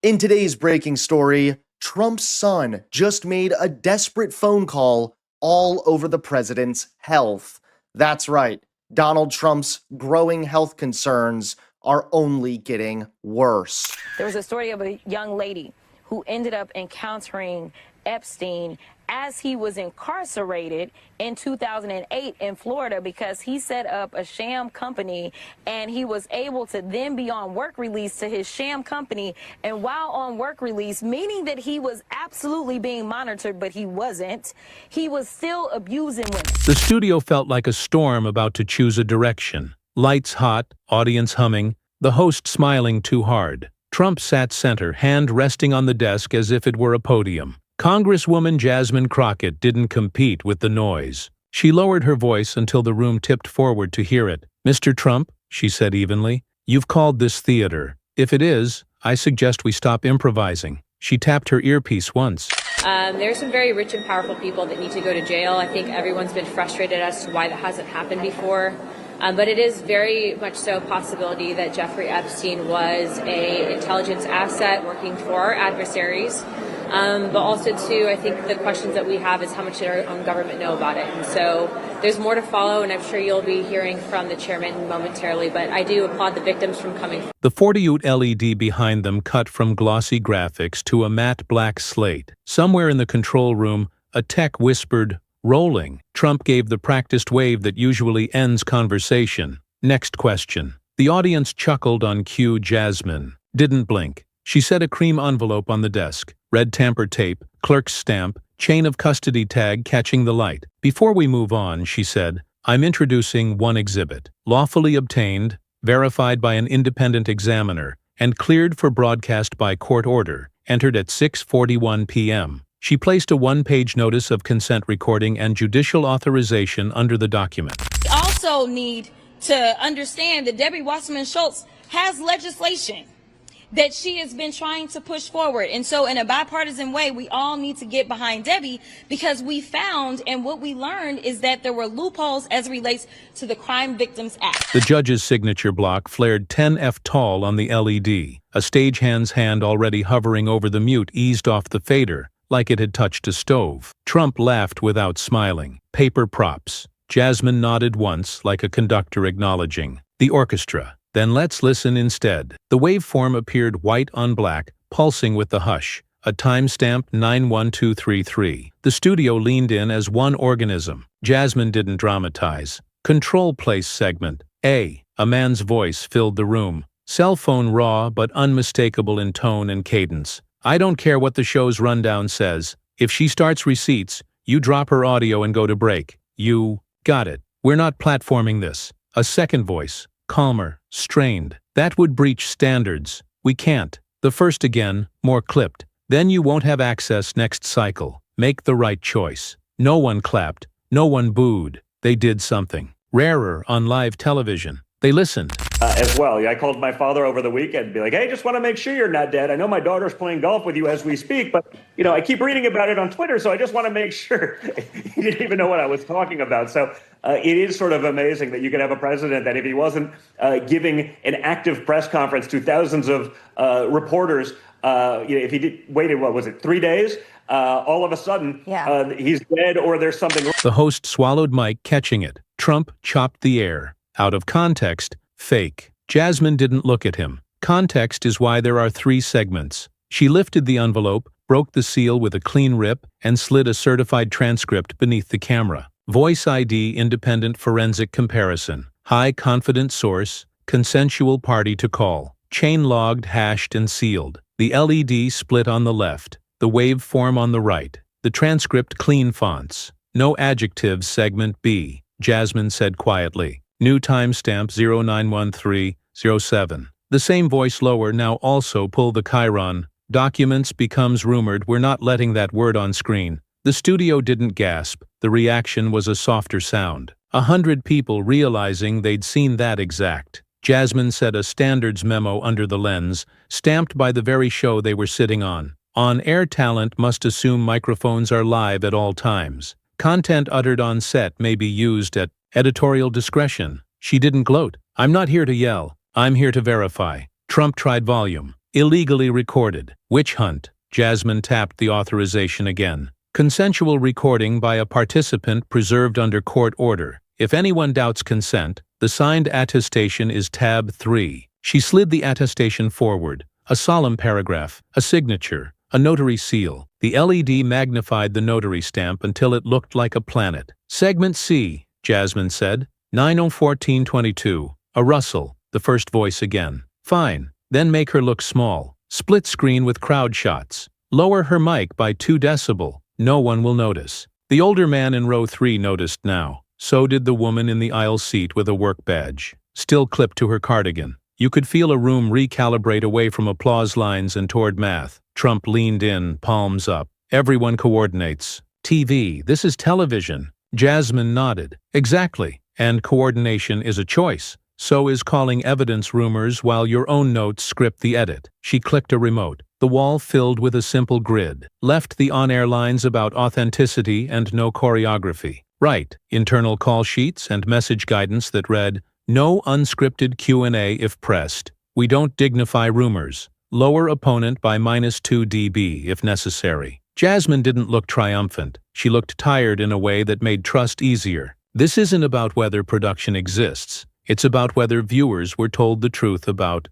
In today's breaking story, Trump's son just made a desperate phone call all over the president's health. That's right, Donald Trump's growing health concerns are only getting worse. There was a story of a young lady who ended up encountering Epstein as he was incarcerated in 2008 in Florida because he set up a sham company and he was able to then be on work release to his sham company. And while on work release, meaning that he was absolutely being monitored, but he wasn't, he was still abusing women. The studio felt like a storm about to choose a direction. Lights hot, audience humming, the host smiling too hard. Trump sat center, hand resting on the desk as if it were a podium. Congresswoman Jasmine Crockett didn't compete with the noise. She lowered her voice until the room tipped forward to hear it. "Mr. Trump," she said evenly, "you've called this theater. If it is, I suggest we stop improvising." She tapped her earpiece once. There are some very rich and powerful people that need to go to jail. I think everyone's been frustrated as to why that hasn't happened before. But it is very much so a possibility that Jeffrey Epstein was an intelligence asset working for our adversaries. But also, too, I think the questions that we have is how much did our own government know about it? And so there's more to follow, and I'm sure you'll be hearing from the chairman momentarily, but I do applaud the victims from coming. The 40-watt LED behind them cut from glossy graphics to a matte black slate. Somewhere in the control room, a tech whispered, "Rolling." Trump gave the practiced wave that usually ends conversation. "Next question." The audience chuckled on cue. Jasmine didn't blink. She set a cream envelope on the desk. Red tamper tape, clerk's stamp, chain of custody tag catching the light. "Before we move on," she said, "I'm introducing one exhibit. Lawfully obtained, verified by an independent examiner, and cleared for broadcast by court order. Entered at 6:41 p.m. She placed a one-page notice of consent recording and judicial authorization under the document. We also need to understand that Debbie Wasserman Schultz has legislation that she has been trying to push forward. And so in a bipartisan way, we all need to get behind Debbie because we found and what we learned is that there were loopholes as it relates to the Crime Victims Act. The judge's signature block flared 10F tall on the LED. A stagehand's hand already hovering over the mute eased off the fader, like it had touched a stove. Trump laughed without smiling. "Paper props." Jasmine nodded once, like a conductor acknowledging. "The orchestra. Then let's listen instead." The waveform appeared white on black, pulsing with the hush. A timestamp 91233. The studio leaned in as one organism. Jasmine didn't dramatize. "Control place segment. A." A man's voice filled the room. Cell phone raw but unmistakable in tone and cadence. "I don't care what the show's rundown says. If she starts receipts, you drop her audio and go to break. You got it. We're not platforming this." A second voice, calmer, strained. "That would breach standards. We can't." The first again, more clipped. "Then you won't have access next cycle. Make the right choice." No one clapped. No one booed. They did something. Rarer on live television. They listened. As well. I called my father over the weekend and be like, "Hey, just want to make sure you're not dead. I know my daughter's playing golf with you as we speak, but, I keep reading about it on Twitter, so I just want to make sure." He didn't even know what I was talking about. So it is sort of amazing that you could have a president that if he wasn't giving an active press conference to thousands of reporters, if he waited, 3 days? All of a sudden, he's dead or there's something wrong. The host swallowed mic, catching it. Trump chopped the air. Out of context, fake. Jasmine didn't look at him. Context is why there are 3 segments. She lifted the envelope, broke the seal with a clean rip, and slid a certified transcript beneath the camera. Voice ID independent forensic comparison. High confident source, consensual party to call. Chain logged, hashed, and sealed. The LED split on the left. The waveform on the right. The transcript clean fonts. No adjectives. Segment B. Jasmine said quietly. New timestamp 091307. The same voice lower now also pull the chyron. Documents becomes rumored. We're not letting that word on screen. The studio didn't gasp. The reaction was a softer sound. 100 people realizing they'd seen that exact. Jasmine said a standards memo under the lens, stamped by the very show they were sitting on. On-air talent must assume microphones are live at all times. Content uttered on set may be used at editorial discretion. She didn't gloat. "I'm not here to yell. I'm here to verify." Trump tried volume. Illegally recorded. Witch hunt. Jasmine tapped the authorization again. Consensual recording by a participant preserved under court order. If anyone doubts consent, the signed attestation is tab 3. She slid the attestation forward. A solemn paragraph, a signature, a notary seal. The LED magnified the notary stamp until it looked like a planet. Segment C, Jasmine said. 9:14:22. A rustle, the first voice again. Fine, then make her look small. Split screen with crowd shots. Lower her mic by 2 decibel. No one will notice. The older man in row 3 noticed now. So did the woman in the aisle seat with a work badge, still clipped to her cardigan. You could feel a room recalibrate away from applause lines and toward math. Trump leaned in, palms up. Everyone coordinates. TV, this is television. Jasmine nodded. Exactly. And coordination is a choice. So is calling evidence rumors while your own notes script the edit. She clicked a remote. The wall filled with a simple grid. Left the on-air lines about authenticity and no choreography. Right. Internal call sheets and message guidance that read, no unscripted Q&A if pressed. We don't dignify rumors. Lower opponent by -2 dB if necessary. Jasmine didn't look triumphant. She looked tired in a way that made trust easier. This isn't about whether production exists. It's about whether viewers were told the truth about